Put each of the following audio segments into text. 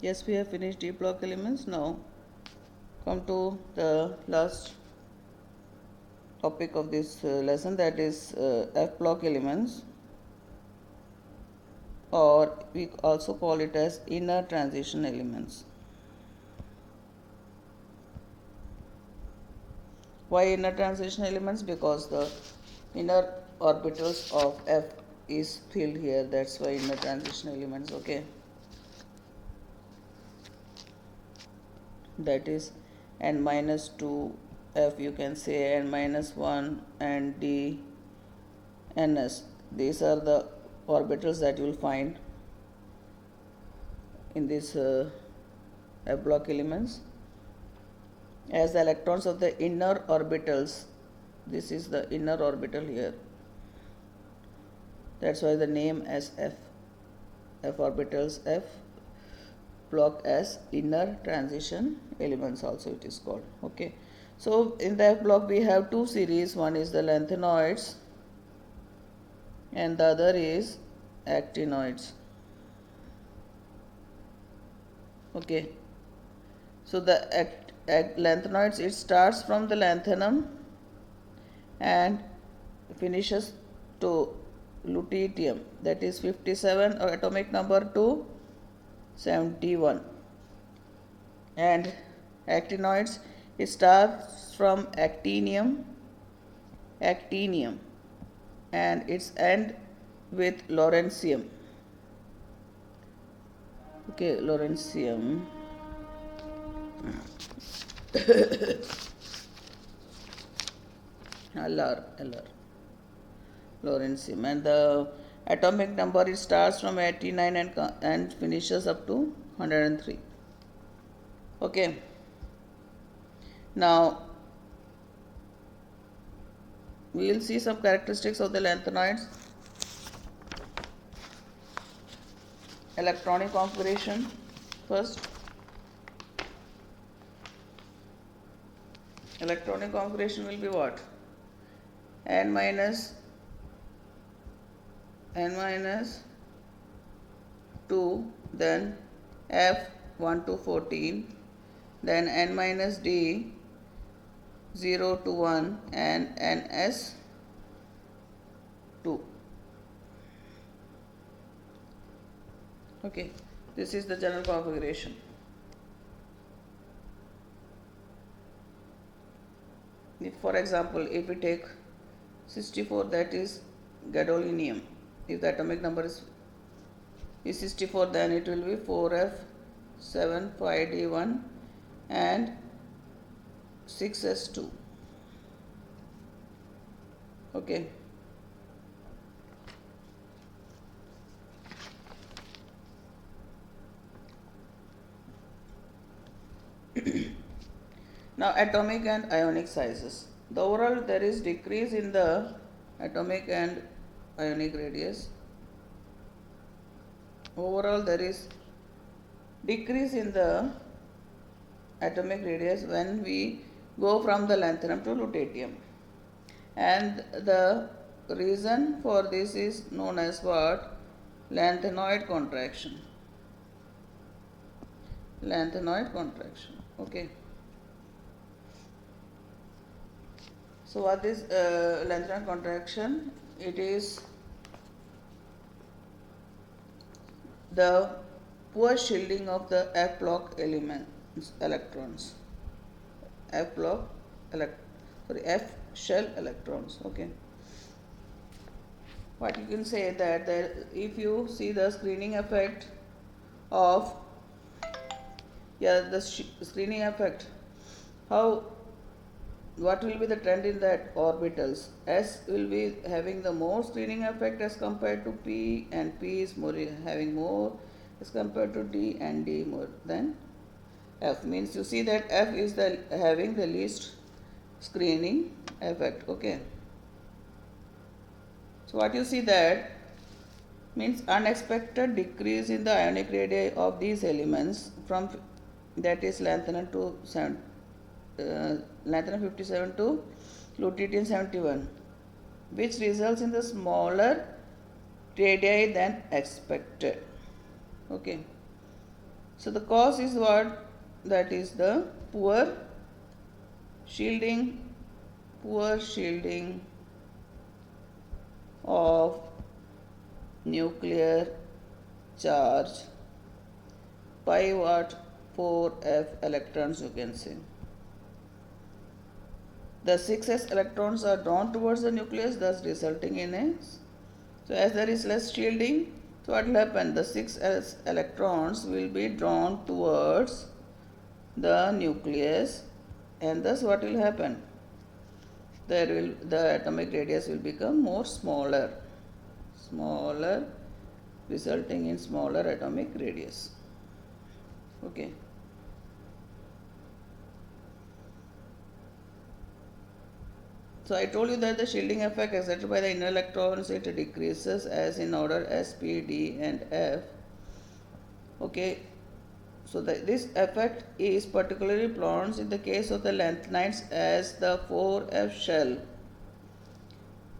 Yes, we have finished d block elements. Now come to the last topic of this lesson, that is f block elements, or we also call it as inner transition elements. Why inner transition elements? Because the inner orbitals of f is filled here, that's why inner transition elements. Okay, that is n minus 2 f, you can say n minus 1 and d ns. These are the orbitals that you will find in these f block elements as the electrons of the inner orbitals. This is the inner orbital here, that's why the name as f orbitals, f block as inner transition elements also it is called. Okay, so in the f block we have two series, one is the lanthanoids and the other is actinoids. Okay, so the lanthanoids, it starts from the lanthanum and finishes to lutetium, that is 57 atomic number to 71. And actinoids, it starts from actinium and its end with lawrencium. Okay, lawrencium. LR, lawrencium, and the atomic number, it starts from 89 and finishes up to 103. Okay, now we will see some characteristics of the lanthanoids. Electronic configuration first. Electronic configuration will be what? n minus 2, then f 1 to 14, then n minus d 0 to 1 and ns 2. Okay, this is the general configuration. If, for example, if we take 64, that is gadolinium, if the atomic number is 64, then it will be 4f 7 5d1 and 6s2. Okay, now atomic and ionic sizes. The overall, there is decrease in the atomic and ionic radius. Overall, there is decrease in the atomic radius when we go from the lanthanum to lutetium, and the reason for this is known as what? Lanthanoid contraction. Okay, so what is lanthanoid contraction? It is the poor shielding of the f block elements electrons, f shell electrons. Okay, what you can say that if you see the screening effect of the screening effect, how, what will be the trend in that orbitals? S will be having the more screening effect as compared to P, and P is more having more as compared to D, and D more than F. Means you see that F is the having the least screening effect. Okay, so what you see that means unexpected decrease in the ionic radii of these elements from, that is lanthanum to lanthanum 57 to lutetium 71, which results in the smaller radii than expected. Okay, So the cause is what? That is the shielding, poor shielding of nuclear charge by what? 4f electrons, you can see. The 6s electrons are drawn towards the nucleus, thus resulting in a. So as there is less shielding, so what will happen? The 6s electrons will be drawn towards the nucleus, and thus what will happen? The atomic radius will become more smaller, resulting in smaller atomic radius. Okay. So I told you that the shielding effect exerted by the inner electrons, it decreases as in order S, P, D and F. Okay. So this effect is particularly pronounced in the case of the lanthanides, as the 4f shell,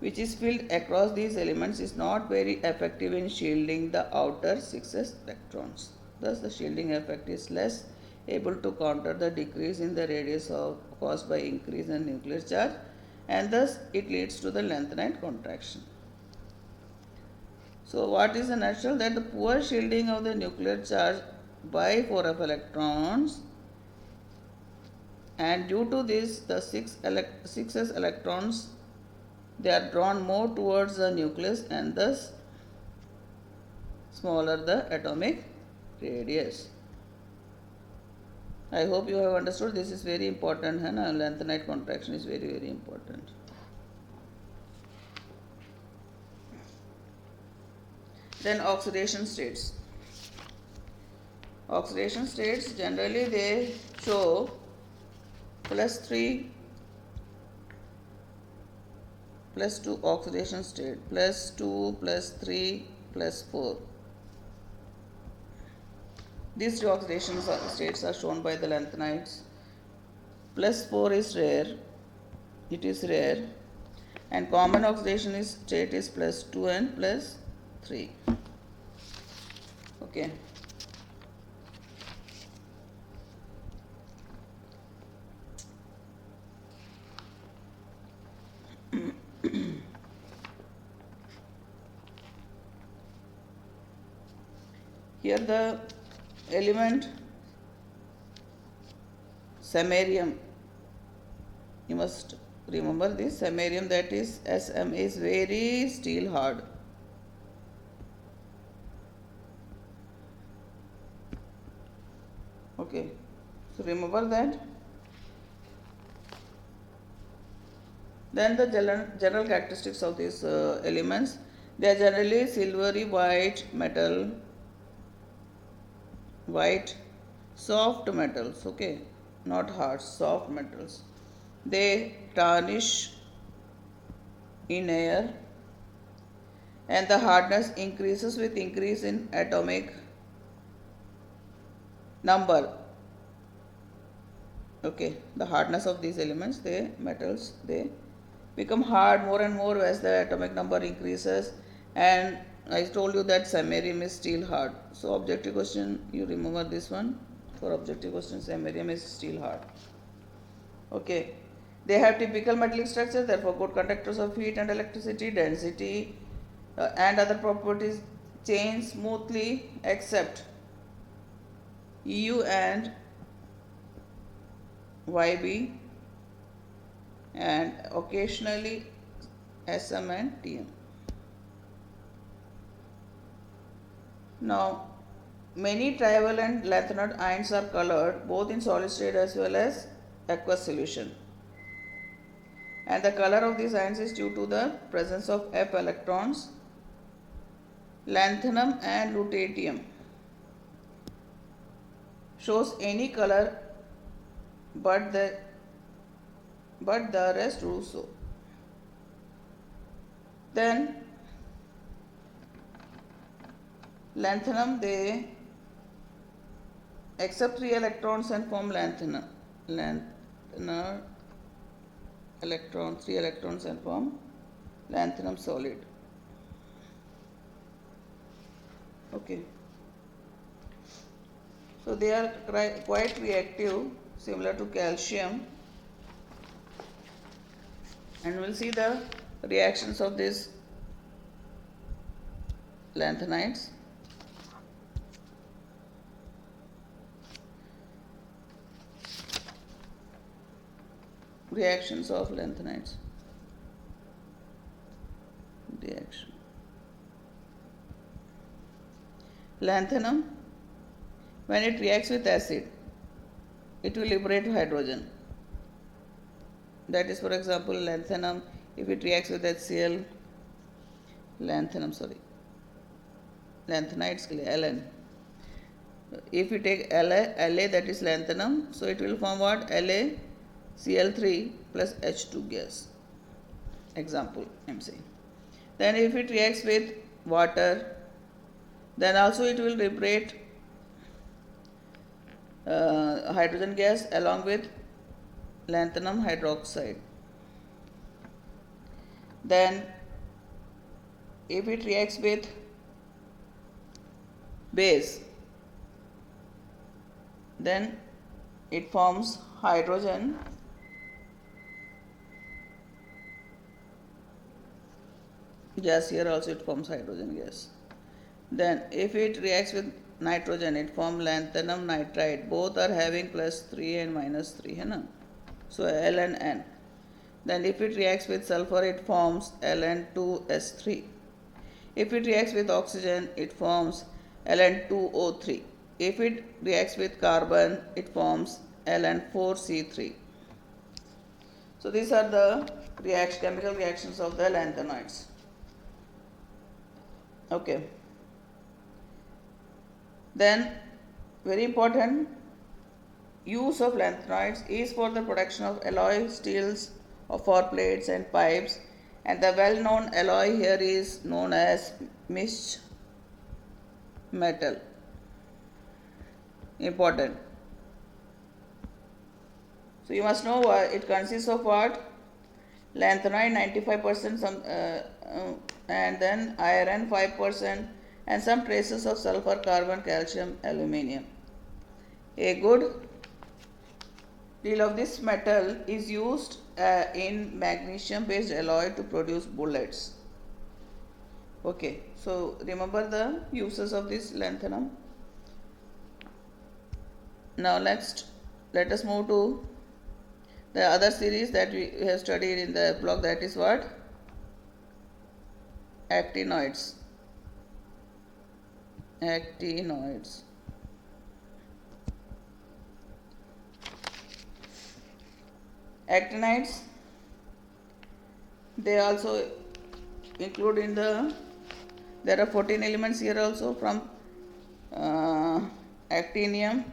which is filled across these elements, is not very effective in shielding the outer 6s electrons. Thus the shielding effect is less able to counter the decrease in the radius caused by increase in nuclear charge, and thus it leads to the lanthanide contraction. So what is the nutshell? That the poor shielding of the nuclear charge by 4f electrons, and due to this the 6s electrons, they are drawn more towards the nucleus, and thus smaller the atomic radius. I hope you have understood. This is very important. Lanthanide contraction is very, very important. Then oxidation states. Oxidation states generally they show +3, +2 oxidation state, +2, +3, +4. These two oxidation states are shown by the lanthanides. +4 is rare. It is rare. And common oxidation state is +2 and +3. Okay. Here the element samarium, you must remember this samarium, that is Sm, is very steel hard. Okay, so remember that. Then the general characteristics of these elements, they are generally silvery white metal, white soft metals, okay, not hard, soft metals. They tarnish in air, and the hardness increases with increase in atomic number. Okay, the hardness of these elements, metals, they become hard more and more as the atomic number increases. And I told you that samarium is steel hard. So objective question, you remember this one. For objective question, samarium is steel hard. Okay, they have typical metallic structure, therefore good conductors of heat and electricity, density and other properties change smoothly except Eu and Yb, and occasionally Sm and Tm. Now, many trivalent lanthanide ions are colored both in solid state as well as aqueous solution, and the color of these ions is due to the presence of F electrons. Lanthanum and lutetium shows any color, but the rest do so. Then lanthanum, they accept 3 electrons and form lanthanum. Electron, 3 electrons and form lanthanum solid. Okay. So they are quite reactive, similar to calcium, and we'll see the reactions of these lanthanides. Reactions of lanthanides. Reaction. Lanthanum, when it reacts with acid, it will liberate hydrogen. That is, for example, lanthanum, if it reacts with HCl, lanthanides, Ln. If you take La, that is lanthanum, so it will form what? LaCl3 plus H2 gas. Example, I am saying. Then if it reacts with water, then also it will liberate hydrogen gas along with lanthanum hydroxide. Then if it reacts with base, then it forms hydrogen gas. Here also it forms hydrogen gas. Then if it reacts with nitrogen, it forms lanthanum nitride. Both are having +3 and -3, है ना? So L and N. Then if it reacts with sulfur, it forms Ln2S3. If it reacts with oxygen, it forms Ln2O3. If it reacts with carbon, it forms Ln4C3. So these are the chemical reactions of the lanthanoids. Okay. Then, very important, use of lanthanoids is for the production of alloy steels for plates and pipes, and the well-known alloy here is known as Misch metal. Important. So you must know it consists of what? Lanthanoid 95%, and then iron 5%, and some traces of sulfur, carbon, calcium, aluminium. A good deal of this metal is used in magnesium based alloy to produce bullets. Okay, so remember the uses of this lanthanum. Now next, let us move to the other series that we have studied in the block, that is what? Actinoids. Actinoids. Actinides, they also include in there are 14 elements here also, from actinium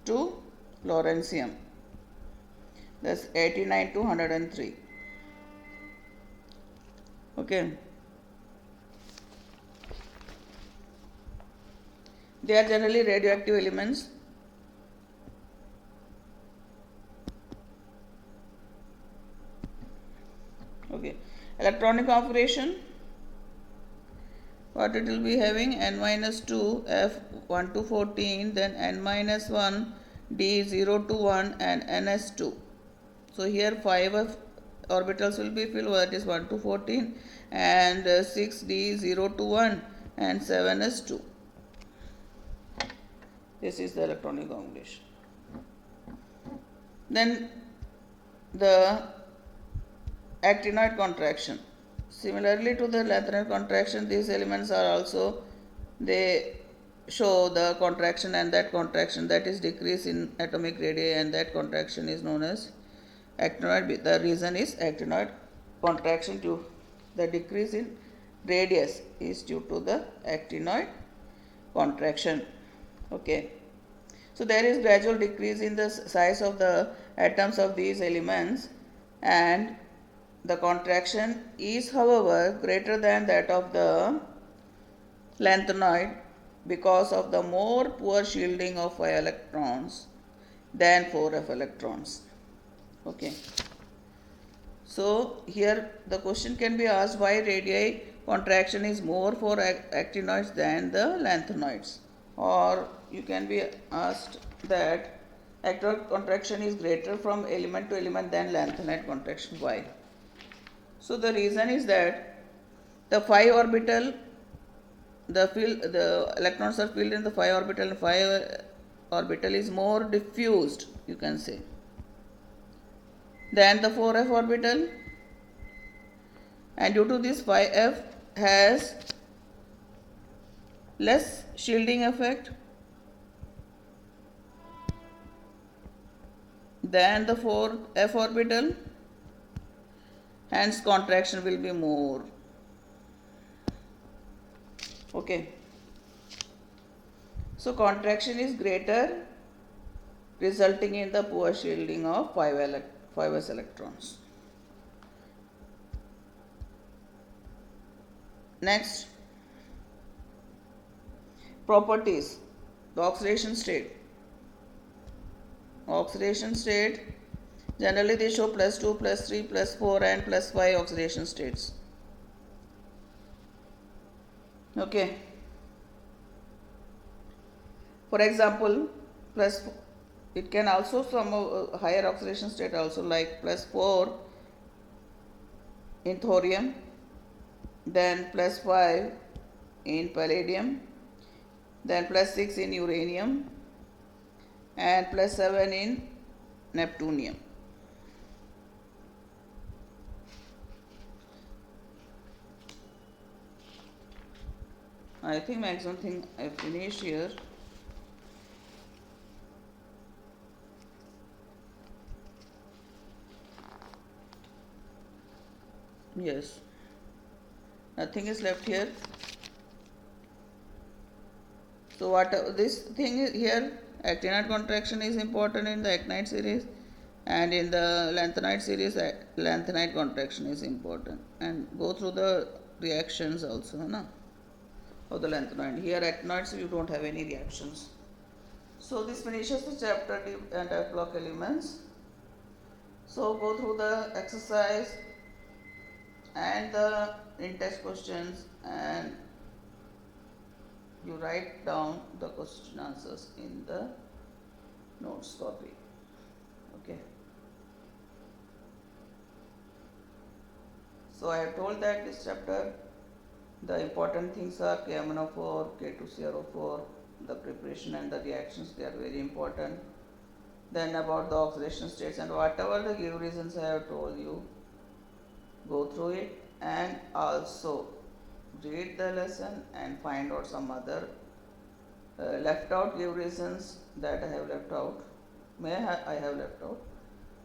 to lawrencium. That's 89 to 103. Okay. They are generally radioactive elements. Okay. Electronic configuration, what it will be having? N-2 F1 to 14, then N-1 D0 to 1, and NS2. So here 5 orbitals will be filled, that is 1 to 14, and 6D0 to 1, and 7S2. This is the electronic configuration. Then the actinoid contraction. Similarly to the lanthanide contraction, these elements are also, they show the contraction, and that contraction, that is decrease in atomic radii, and that contraction is known as actinoid. The reason is actinoid contraction, to the decrease in radius is due to the actinoid contraction. Okay. So there is gradual decrease in the size of the atoms of these elements, and the contraction is, however, greater than that of the lanthanoid because of the more poor shielding of 5 electrons than 4f electrons. Okay. So here the question can be asked, why radii contraction is more for actinoids than the lanthanoids? Or you can be asked that actual contraction is greater from element to element than lanthanide contraction. Why? So the reason is that the 5 orbital, the electrons are filled in the 5 orbital, and 5 orbital is more diffused, you can say, than the 4f orbital, and due to this 5f has less shielding effect than the 4f orbital, hence contraction will be more. Okay, so contraction is greater, resulting in the poor shielding of 5s electrons. Next, properties. The oxidation state. Oxidation state, generally they show +2, +3, +4 and +5 oxidation states. Okay. For example, plus it can also some higher oxidation state also, like +4 in thorium, then +5 in palladium, then +6 in uranium, and +7 in neptunium. I think maximum thing I finished here. Yes, nothing is left here. So what this thing is here, actinide contraction is important in the actinide series, and in the lanthanide series lanthanide contraction is important, and go through the reactions also, na, of the lanthanide. Here actinides you don't have any reactions. So this finishes the chapter anti-clock elements. So go through the exercise and the in-test questions, and you write down the question answers in the notes copy. Okay. So I have told that this chapter, the important things are KMnO4, K2CrO4, the preparation and the reactions, they are very important. Then about the oxidation states, and whatever the give reasons I have told you, go through it, and also read the lesson and find out some other left out give reasons that I have left out, I have left out.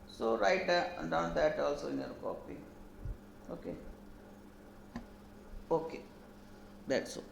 So write down that also in your copy. Okay. Okay, that's all.